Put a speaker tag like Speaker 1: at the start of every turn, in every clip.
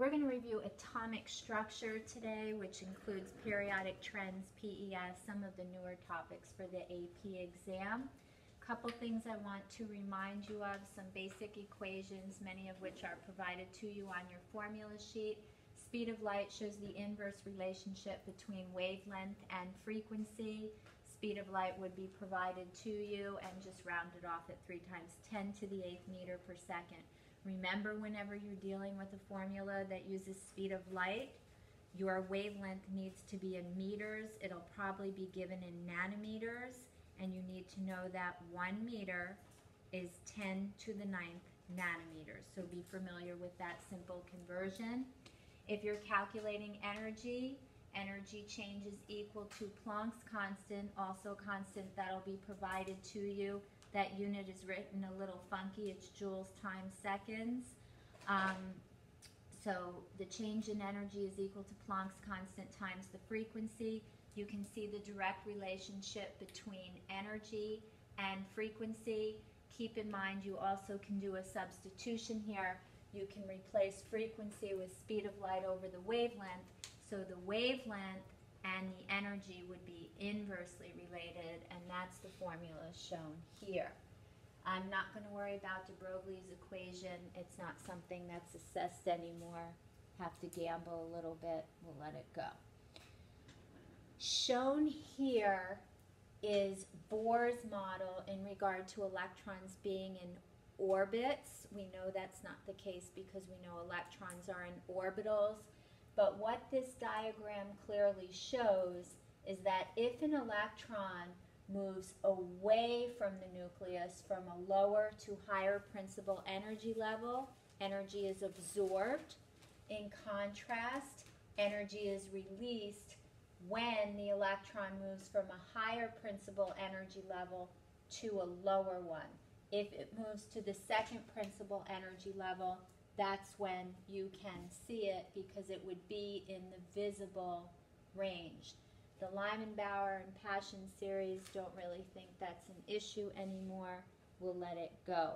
Speaker 1: We're going to review atomic structure today, which includes periodic trends, PES, some of the newer topics for the AP exam. Couple things I want to remind you of, some basic equations, many of which are provided to you on your formula sheet. Speed of light shows the inverse relationship between wavelength and frequency. Speed of light would be provided to you and just rounded off at 3 times 10 to the 8th meter per second. Remember, whenever you're dealing with a formula that uses speed of light, your wavelength needs to be in meters. It'll probably be given in nanometers, and you need to know that 1 meter is 10 to the 9th nanometers. So be familiar with that simple conversion. If you're calculating energy, energy change is equal to Planck's constant, also constant that'll be provided to you. That unit is written a little funky. It's joules times seconds. So the change in energy is equal to Planck's constant times the frequency. You can see the direct relationship between energy and frequency. Keep in mind you also can do a substitution here. You can replace frequency with speed of light over the wavelength. So the wavelength and the energy would be inversely related, and that's the formula shown here. I'm not going to worry about de Broglie's equation. It's not something that's assessed anymore. Have to gamble a little bit. We'll let it go. Shown here is Bohr's model in regard to electrons being in orbits. We know that's not the case because we know electrons are in orbitals. But what this diagram clearly shows is that if an electron moves away from the nucleus from a lower to higher principal energy level, energy is absorbed. In contrast, energy is released when the electron moves from a higher principal energy level to a lower one. If it moves to the second principal energy level, that's when you can see it because it would be in the visible range. The Lyman-Bauer and Paschen series don't really think that's an issue anymore. We'll let it go.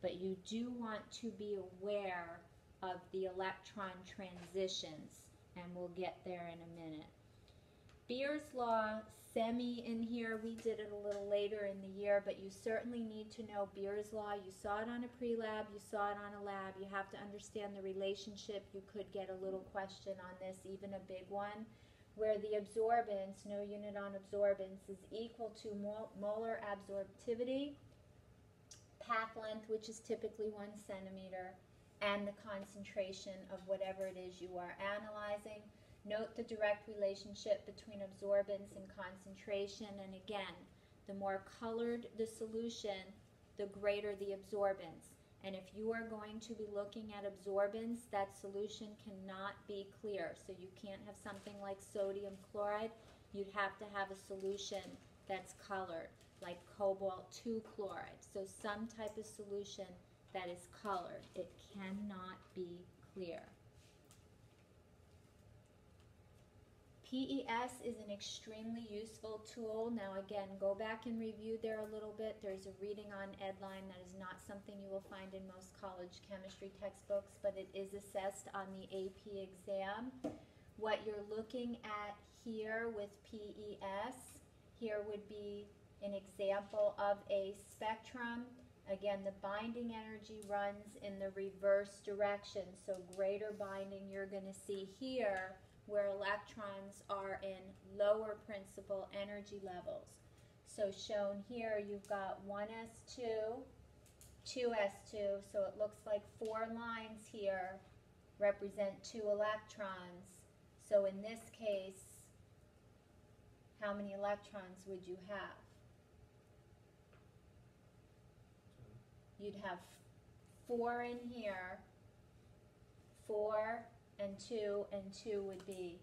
Speaker 1: But you do want to be aware of the electron transitions, and we'll get there in a minute. Beer's law, semi in here, we did it a little later in the year, but you certainly need to know Beer's law. You saw it on a pre-lab, you saw it on a lab. You have to understand the relationship. You could get a little question on this, even a big one, where the absorbance, no unit on absorbance, is equal to molar absorptivity, path length, which is typically 1 centimeter, and the concentration of whatever it is you are analyzing. Note the direct relationship between absorbance and concentration, and again, the more colored the solution, the greater the absorbance. And if you are going to be looking at absorbance, that solution cannot be clear. So you can't have something like sodium chloride. You'd have to have a solution that's colored, like cobalt 2 chloride. So some type of solution that is colored. It cannot be clear. PES is an extremely useful tool. Now again, go back and review there a little bit. There's a reading on Edline that is not something you will find in most college chemistry textbooks, but it is assessed on the AP exam. What you're looking at here with PES, here would be an example of a spectrum. Again, the binding energy runs in the reverse direction, so greater binding you're going to see here, where electrons are in lower principal energy levels. So shown here, you've got 1s2, 2s2, so it looks like 4 lines here represent 2 electrons. So in this case, how many electrons would you have? You'd have 4 in here, 4 and 2 would be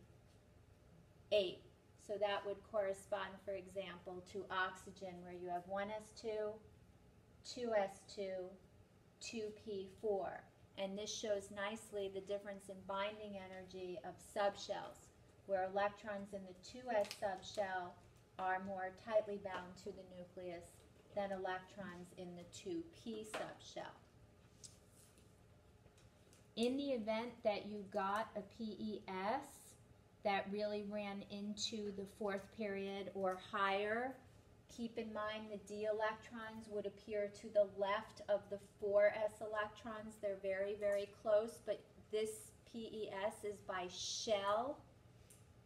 Speaker 1: 8. So that would correspond, for example, to oxygen, where you have 1s2, 2s2, 2p4. And this shows nicely the difference in binding energy of subshells, where electrons in the 2s subshell are more tightly bound to the nucleus than electrons in the 2p subshell. In the event that you got a PES that really ran into the fourth period or higher, keep in mind the D electrons would appear to the left of the 4s electrons. They're very, very close, but this PES is by shell,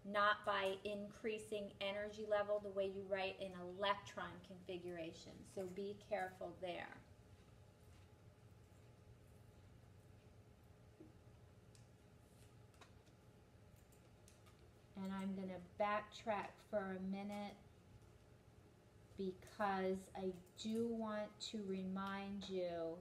Speaker 1: not by increasing energy level the way you write in electron configuration. So be careful there. And I'm going to backtrack for a minute because I do want to remind you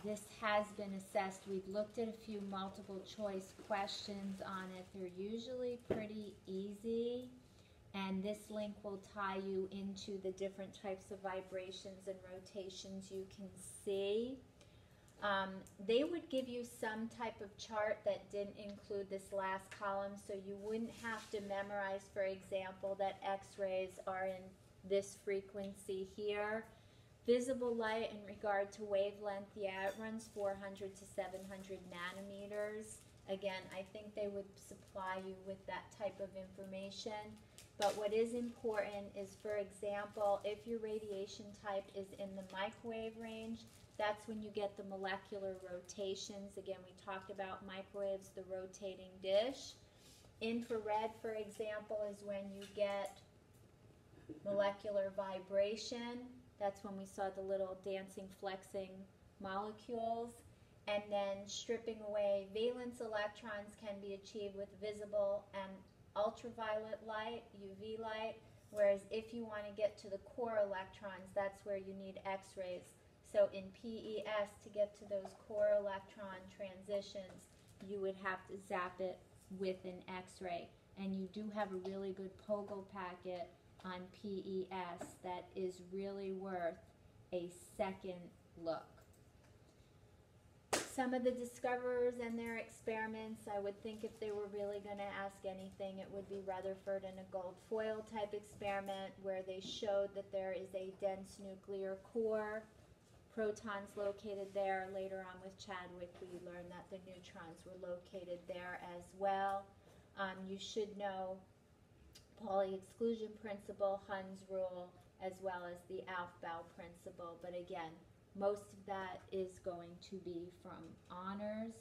Speaker 1: this has been assessed. We've looked at a few multiple choice questions on it. They're usually pretty easy, and this link will tie you into the different types of vibrations and rotations you can see. They would give you some type of chart that didn't include this last column, so you wouldn't have to memorize, for example, that X-rays are in this frequency here. Visible light in regard to wavelength, yeah, it runs 400 to 700 nanometers. Again, I think they would supply you with that type of information. But what is important is, for example, if your radiation type is in the microwave range, that's when you get the molecular rotations. Again, we talked about microwaves, the rotating dish. Infrared, for example, is when you get molecular vibration. That's when we saw the little dancing, flexing molecules. And then stripping away valence electrons can be achieved with visible and ultraviolet light, UV light, whereas if you want to get to the core electrons, that's where you need X-rays. So in PES, to get to those core electron transitions, you would have to zap it with an X-ray. And you do have a really good POGO packet on PES that is really worth a second look. Some of the discoverers and their experiments, I would think if they were really going to ask anything, it would be Rutherford and a gold foil type experiment where they showed that there is a dense nuclear core, protons located there. Later on with Chadwick, we learned that the neutrons were located there as well. You should know Pauli exclusion principle, Hund's rule, as well as the Aufbau principle. But again, most of that is going to be from honors.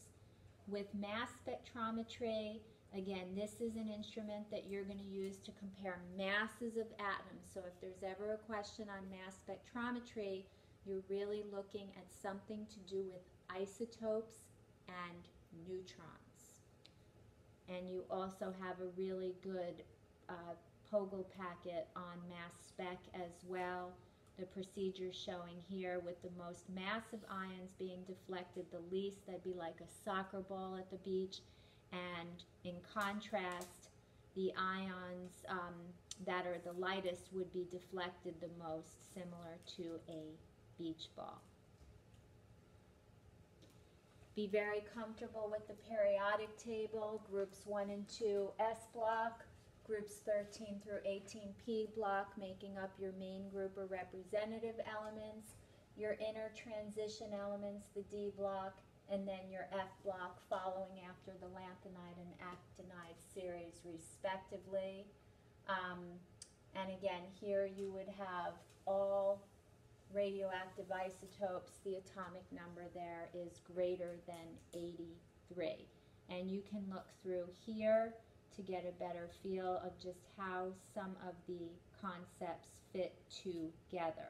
Speaker 1: With mass spectrometry, again, this is an instrument that you're going to use to compare masses of atoms. So if there's ever a question on mass spectrometry, you're really looking at something to do with isotopes and neutrons. And you also have a really good POGO packet on mass spec as well. The procedure showing here with the most massive ions being deflected the least, that'd be like a soccer ball at the beach. And in contrast, the ions that are the lightest would be deflected the most, similar to a beach ball. Be very comfortable with the periodic table, groups 1 and 2 S block, groups 13 through 18 P block, making up your main group or representative elements, your inner transition elements, the D block, and then your F block following after the lanthanide and actinide series respectively. And again, here you would have all radioactive isotopes. The atomic number there is greater than 83. And you can look through here to get a better feel of just how some of the concepts fit together.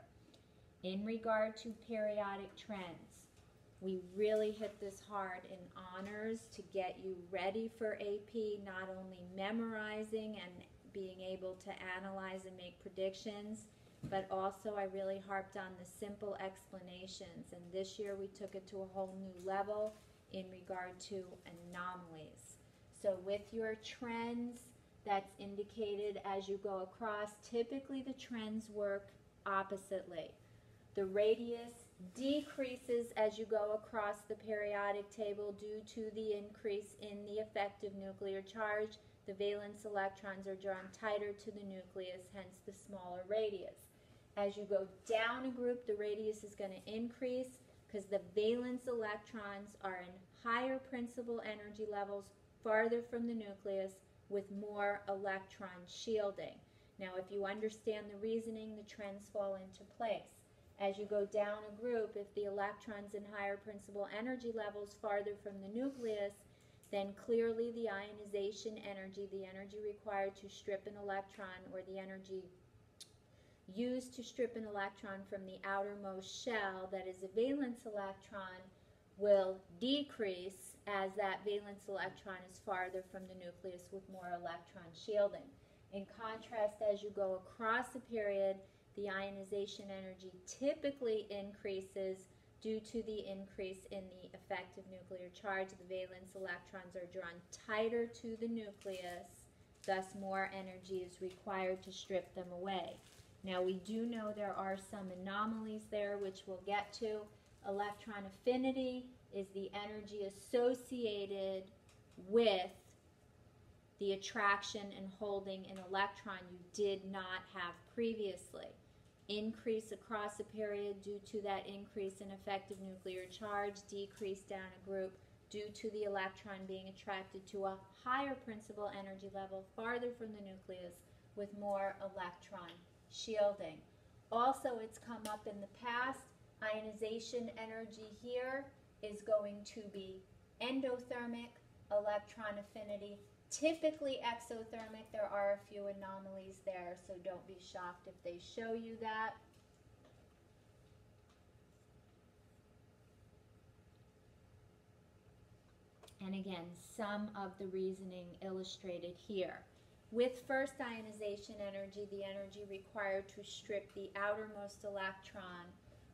Speaker 1: In regard to periodic trends, we really hit this hard in honors to get you ready for AP, not only memorizing and being able to analyze and make predictions, but also I really harped on the simple explanations. And this year we took it to a whole new level in regard to anomalies. So with your trends, that's indicated as you go across. Typically the trends work oppositely. The radius decreases as you go across the periodic table due to the increase in the effective nuclear charge. the valence electrons are drawn tighter to the nucleus, hence the smaller radius. As you go down a group, the radius is going to increase because the valence electrons are in higher principal energy levels farther from the nucleus with more electron shielding. Now, if you understand the reasoning, the trends fall into place. As you go down a group, if the electron's in higher principal energy levels farther from the nucleus, then clearly the ionization energy, the energy required to strip an electron, or the energy used to strip an electron from the outermost shell, that is a valence electron, will decrease as that valence electron is farther from the nucleus with more electron shielding. In contrast, as you go across a period, the ionization energy typically increases due to the increase in the effective nuclear charge. The valence electrons are drawn tighter to the nucleus, thus more energy is required to strip them away. Now, we do know there are some anomalies there, which we'll get to. Electron affinity is the energy associated with the attraction and holding an electron you did not have previously. Increase across a period due to that increase in effective nuclear charge, decrease down a group due to the electron being attracted to a higher principal energy level farther from the nucleus with more electron shielding. Also, it's come up in the past, ionization energy here is going to be endothermic, electron affinity, typically exothermic. There are a few anomalies there, so don't be shocked if they show you that. And again, some of the reasoning illustrated here. With first ionization energy, the energy required to strip the outermost electron,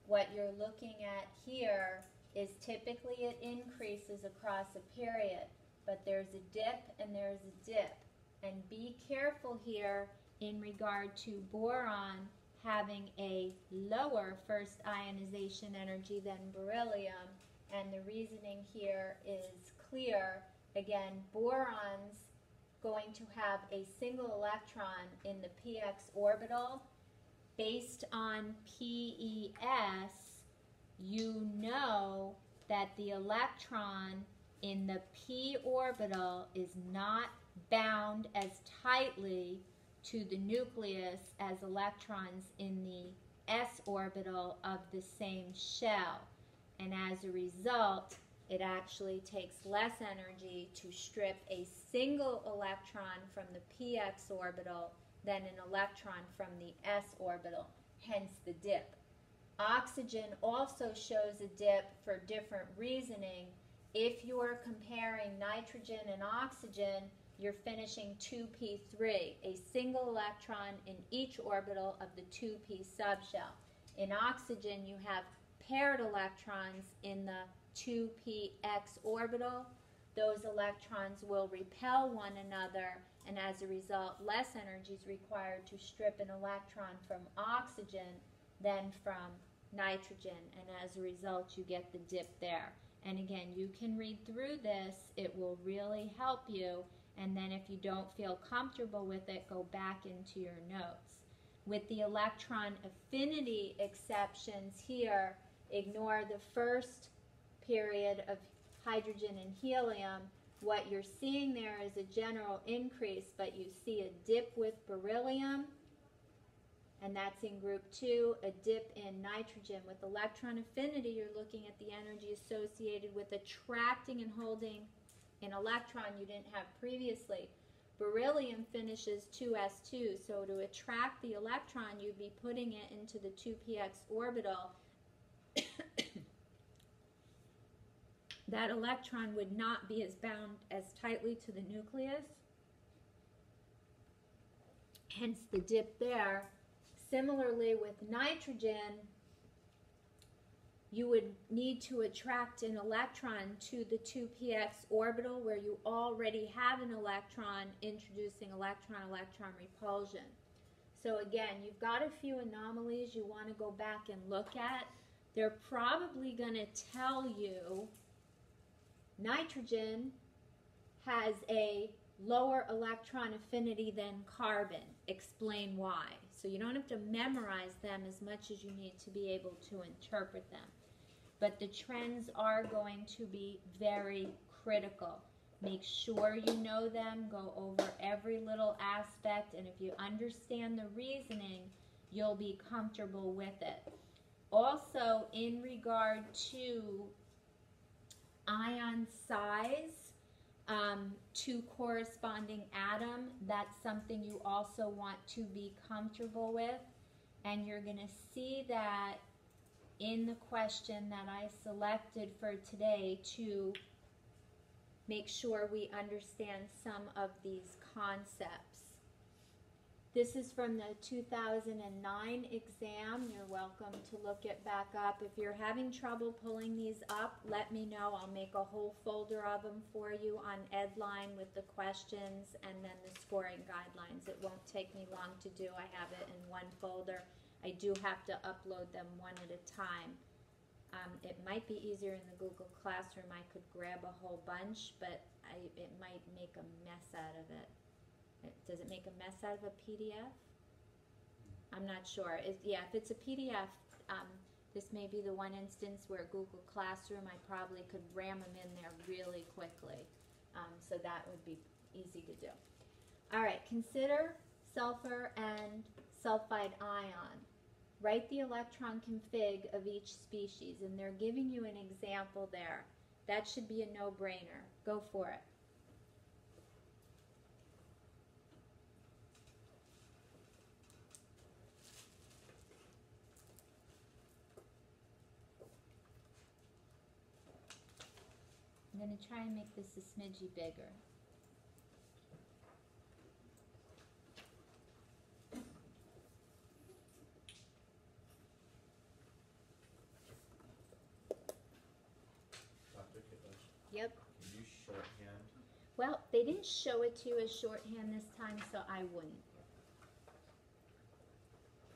Speaker 1: what you're looking at here is typically it increases across a period, but there's a dip and there's a dip. And be careful here in regard to boron having a lower first ionization energy than beryllium, and the reasoning here is clear. Again, boron's going to have a single electron in the px orbital. Based on PES, you know that the electron in the p orbital is not bound as tightly to the nucleus as electrons in the s orbital of the same shell. And as a result, it actually takes less energy to strip a single electron from the px orbital than an electron from the s orbital, hence the dip. Oxygen also shows a dip for different reasoning. If you're comparing nitrogen and oxygen, you're finishing 2p3, a single electron in each orbital of the 2p subshell. In oxygen, you have paired electrons in the 2px orbital. Those electrons will repel one another, and as a result, less energy is required to strip an electron from oxygen than from nitrogen, and as a result, you get the dip there. And again, you can read through this. It will really help you, and then if you don't feel comfortable with it, go back into your notes. With the electron affinity exceptions here, ignore the first period of hydrogen and helium. What you're seeing there is a general increase, but you see a dip with beryllium, and that's in group 2, a dip in nitrogen. With electron affinity, you're looking at the energy associated with attracting and holding an electron you didn't have previously. Beryllium finishes 2s2, so to attract the electron, you'd be putting it into the 2px orbital. That electron would not be as bound as tightly to the nucleus, hence the dip there. Similarly with nitrogen, you would need to attract an electron to the 2px orbital where you already have an electron, introducing electron-electron repulsion. So again, you've got a few anomalies you want to go back and look at. They're probably going to tell you nitrogen has a lower electron affinity than carbon. Explain why. So you don't have to memorize them as much as you need to be able to interpret them. But the trends are going to be very critical. Make sure you know them, go over every little aspect, and if you understand the reasoning, you'll be comfortable with it. Also, in regard to ion size, to corresponding atom, that's something you also want to be comfortable with. And you're going to see that in the question that I selected for today to make sure we understand some of these concepts. This is from the 2009 exam. You're welcome to look it back up. If you're having trouble pulling these up, let me know. I'll make a whole folder of them for you on Edline with the questions and then the scoring guidelines. It won't take me long to do. I have it in one folder. I do have to upload them one at a time. It might be easier in the Google Classroom. I could grab a whole bunch, but it might make a mess out of it. Does it make a mess out of a PDF? I'm not sure. Yeah, if it's a PDF, this may be the one instance where Google Classroom, I probably could ram them in there really quickly. So that would be easy to do. All right, consider sulfur and sulfide ion. Write the electron config of each species, and they're giving you an example there. That should be a no-brainer. Go for it. I'm going to try and make this a smidgy bigger.
Speaker 2: Dr. Kiddush,
Speaker 1: Yep.
Speaker 2: can you shorthand?
Speaker 1: Well, they didn't show it to you as shorthand this time, so I wouldn't.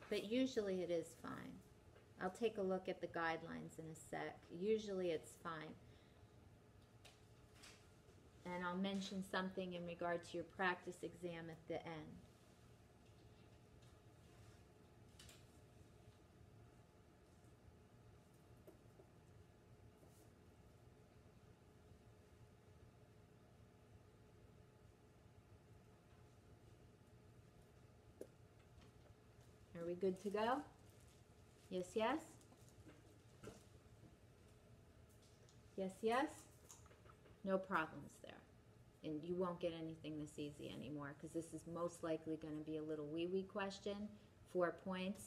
Speaker 1: But usually it is fine. I'll take a look at the guidelines in a sec. Usually it's fine. And I'll mention something in regard to your practice exam at the end. Are we good to go? Yes, yes? Yes, yes? No problems there. And you won't get anything this easy anymore because this is most likely going to be a little wee-wee question, 4 points,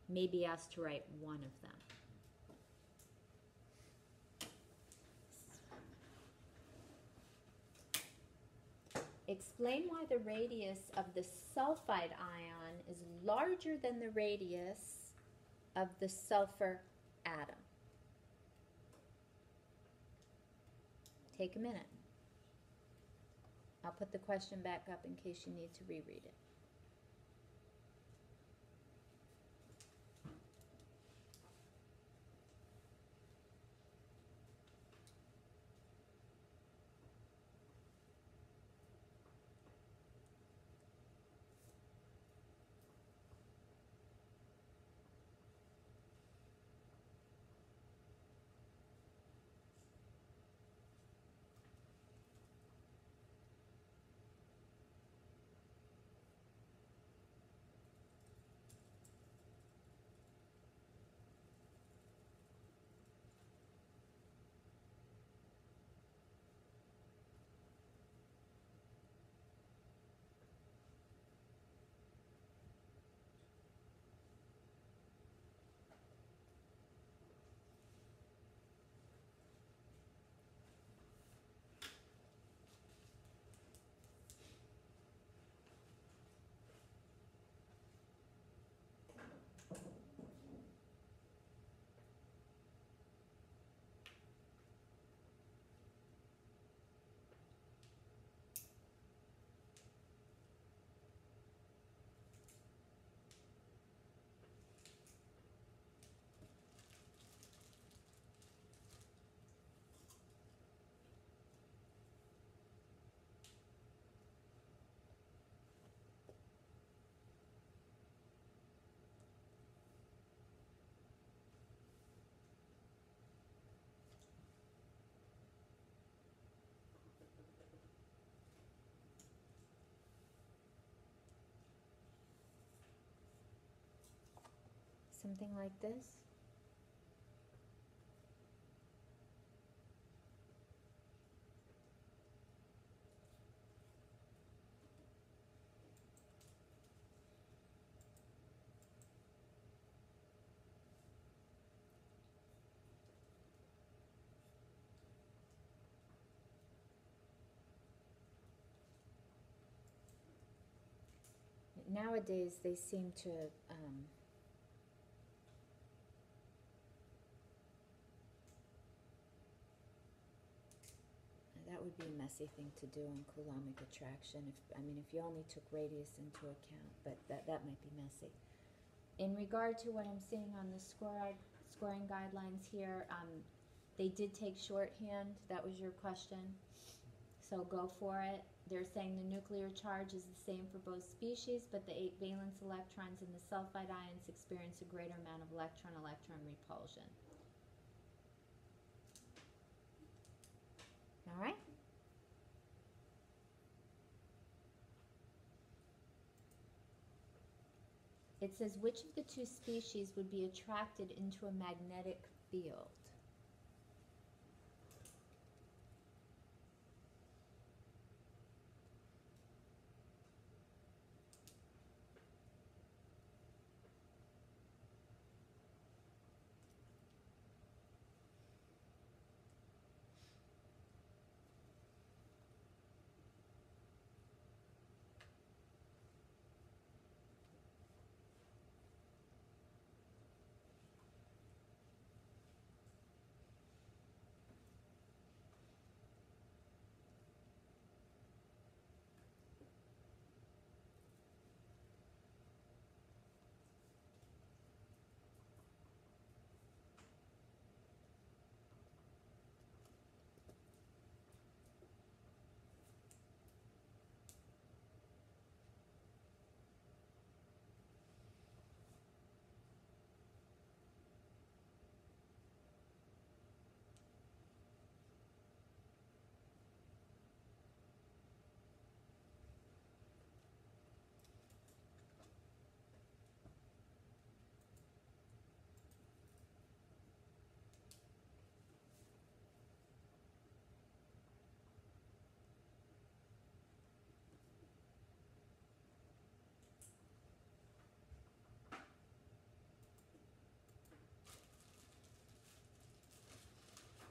Speaker 1: maybe asked to write one of them. Explain why the radius of the sulfide ion is larger than the radius of the sulfur atom. Take a minute. I'll put the question back up in case you need to reread it. something like this. Nowadays, they seem to that would be a messy thing to do in Coulombic attraction. If you only took radius into account, but that might be messy. In regard to what I'm seeing on the scoring guidelines here, they did take shorthand. That was your question. So go for it. They're saying the nuclear charge is the same for both species, but the 8 valence electrons in the sulfide ions experience a greater amount of electron-electron repulsion. All right? It says, which of the 2 species would be attracted into a magnetic field?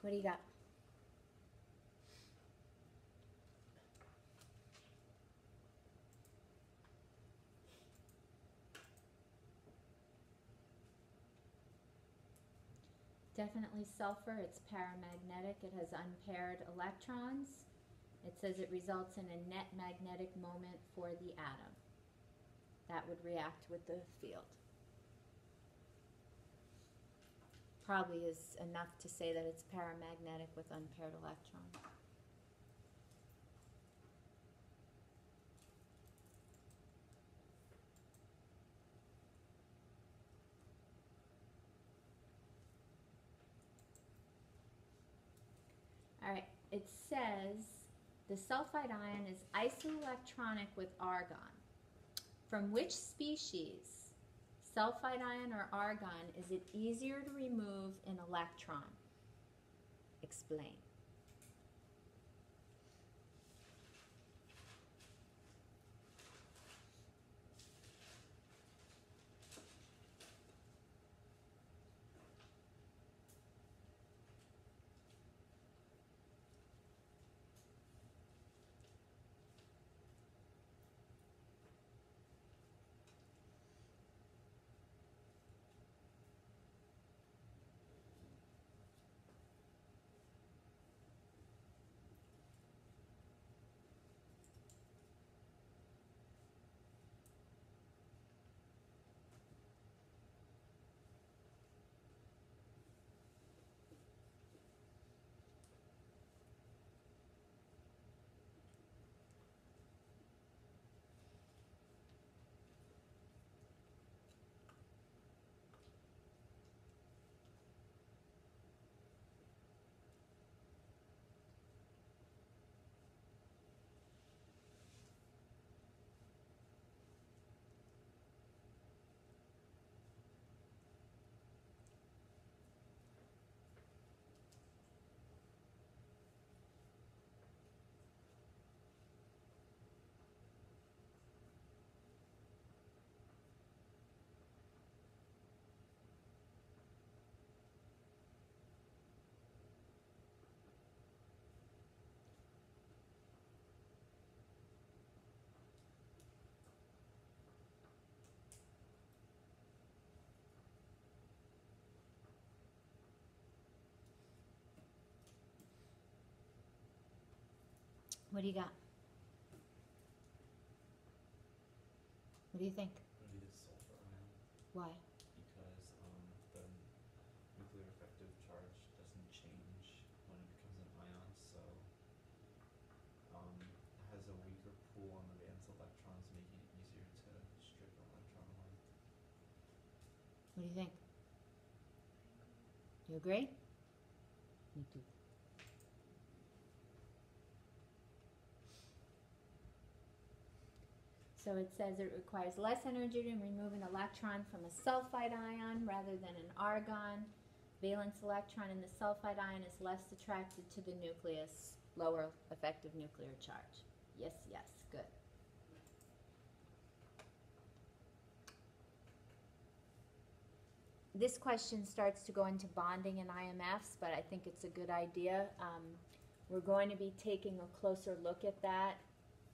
Speaker 1: What do you got? Definitely sulfur. It's paramagnetic. It has unpaired electrons. It says it results in a net magnetic moment for the atom. That would react with the field. Probably is enough to say that it's paramagnetic with unpaired electrons. All right, it says the sulfide ion is isoelectronic with argon. From which species, sulfide ion or argon, is it easier to remove an electron? Explain. What do you got? What do you think?
Speaker 2: Would be the sulfur ion,
Speaker 1: Why?
Speaker 2: because the nuclear effective charge doesn't change when it becomes an ion, so it has a weaker pull on the valence electrons, making it easier to strip an electron away.
Speaker 1: What do you think? You agree? Me too. So it says it requires less energy to remove an electron from a sulfide ion rather than an argon. Valence electron in the sulfide ion is less attracted to the nucleus, lower effective nuclear charge. Yes, yes, good. This question starts to go into bonding and IMFs, but I think it's a good idea. We're going to be taking a closer look at that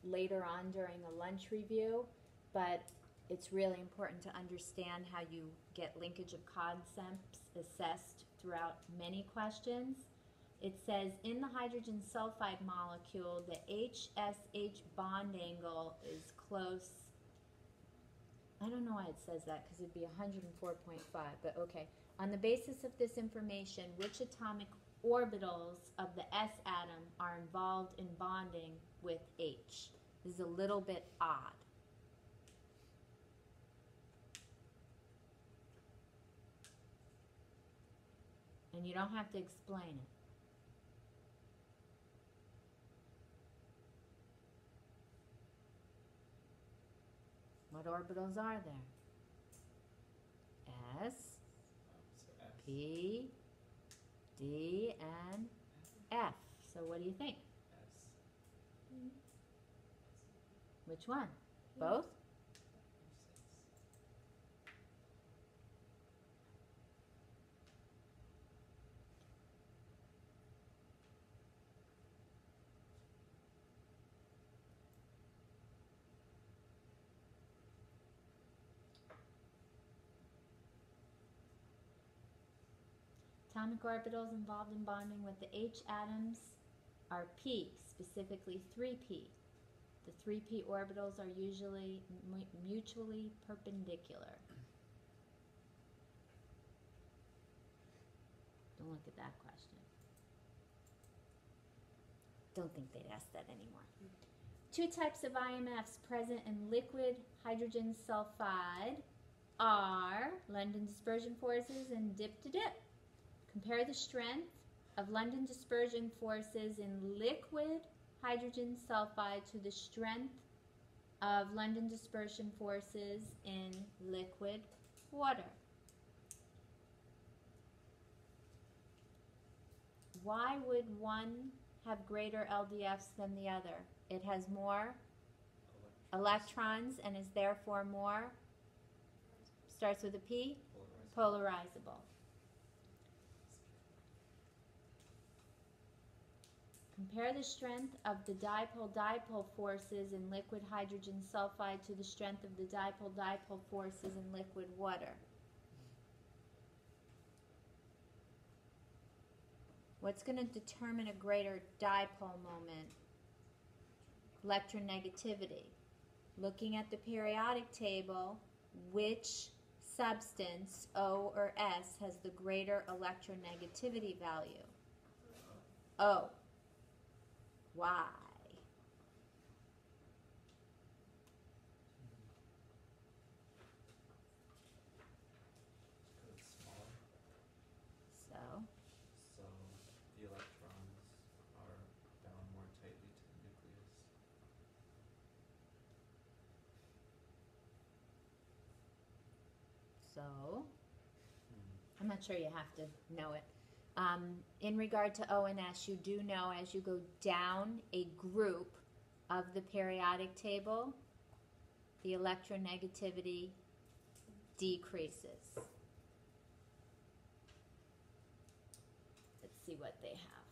Speaker 1: later on during a lunch review, but it's really important to understand how you get linkage of concepts assessed throughout many questions. It says in the hydrogen sulfide molecule, the HSH bond angle is close. I don't know why it says that because it'd be 104.5, but okay. On the basis of this information, which atomic orbitals of the S atom are involved in bonding with H? This is a little bit odd. And you don't have to explain it. What orbitals are there? S,
Speaker 2: So S.
Speaker 1: P, D, and F. So what do you think?
Speaker 2: S.
Speaker 1: Which one? Both? Atomic orbitals involved in bonding with the H atoms are P, specifically 3p. The 3p orbitals are usually mutually perpendicular. Don't look at that question. Don't think they'd ask that anymore. Two types of IMFs present in liquid hydrogen sulfide are London dispersion forces and dip-to-dip. Compare the strength of London dispersion forces in liquid hydrogen sulfide to the strength of London dispersion forces in liquid water. Why would one have greater LDFs than the other? It has more electrons and is therefore more, starts with a P, polarizable. Compare the strength of the dipole-dipole forces in liquid hydrogen sulfide to the strength of the dipole-dipole forces in liquid water. What's going to determine a greater dipole moment? Electronegativity. Looking at the periodic table, which substance, O or S, has the greater electronegativity value? O. Why?
Speaker 2: Because it's smaller.
Speaker 1: So,
Speaker 2: So the electrons are bound more tightly to the nucleus.
Speaker 1: I'm not sure you have to know it. In regard to O and S, you do know as you go down a group of the periodic table, the electronegativity decreases. Let's see what they have.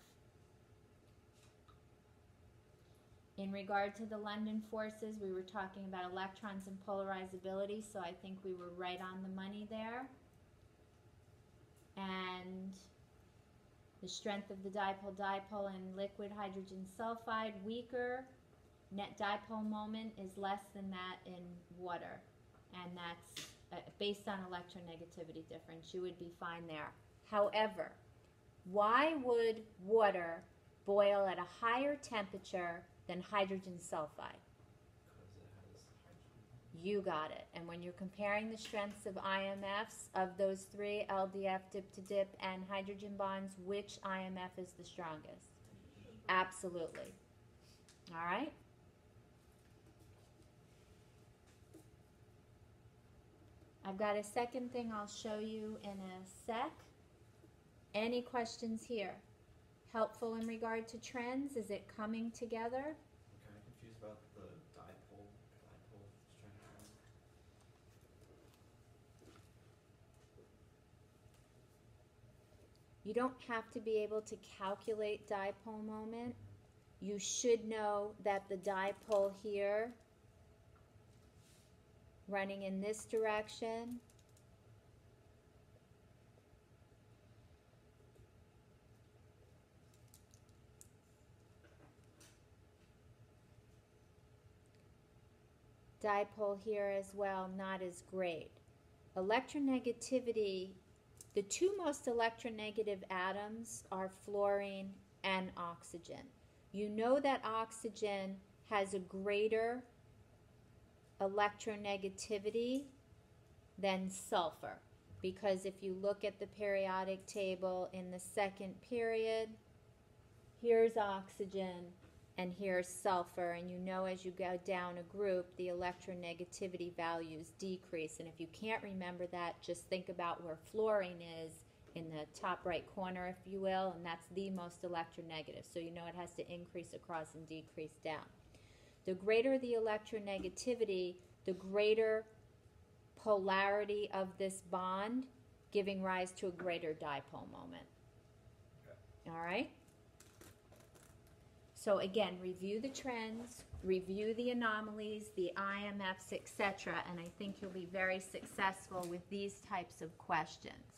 Speaker 1: In regard to the London forces, we were talking about electrons and polarizability, so I think we were right on the money there. And the strength of the dipole in liquid hydrogen sulfide, weaker. Net dipole moment is less than that in water. And that's based on electronegativity difference. You would be fine there. However, why would water boil at a higher temperature than hydrogen sulfide?
Speaker 2: Because it has hydrogen.
Speaker 1: You got it. And when you're comparing the strengths of IMFs of those three, LDF, dip to dip, and hydrogen bonds, which IMF is the strongest? Absolutely. All right? I've got a second thing I'll show you in a sec. Any questions here? Helpful in regard to trends? Is it coming together?
Speaker 2: I'm kind of confused about the dipole strength one.
Speaker 1: You don't have to be able to calculate dipole moment. You should know that the dipole here, running in this direction, dipole here as well, not as great. Electronegativity, the two most electronegative atoms are fluorine and oxygen. You know that oxygen has a greater electronegativity than sulfur, because if you look at the periodic table in the second period, here's oxygen and here's sulfur, and you know as you go down a group the electronegativity values decrease. And if you can't remember that, just think about where fluorine is in the top right corner, if you will, and that's the most electronegative, so you know it has to increase across and decrease down. The greater the electronegativity, the greater polarity of this bond, giving rise to a greater dipole moment. Okay. All right? So again, review the trends, review the anomalies, the IMFs, etc., and I think you'll be very successful with these types of questions.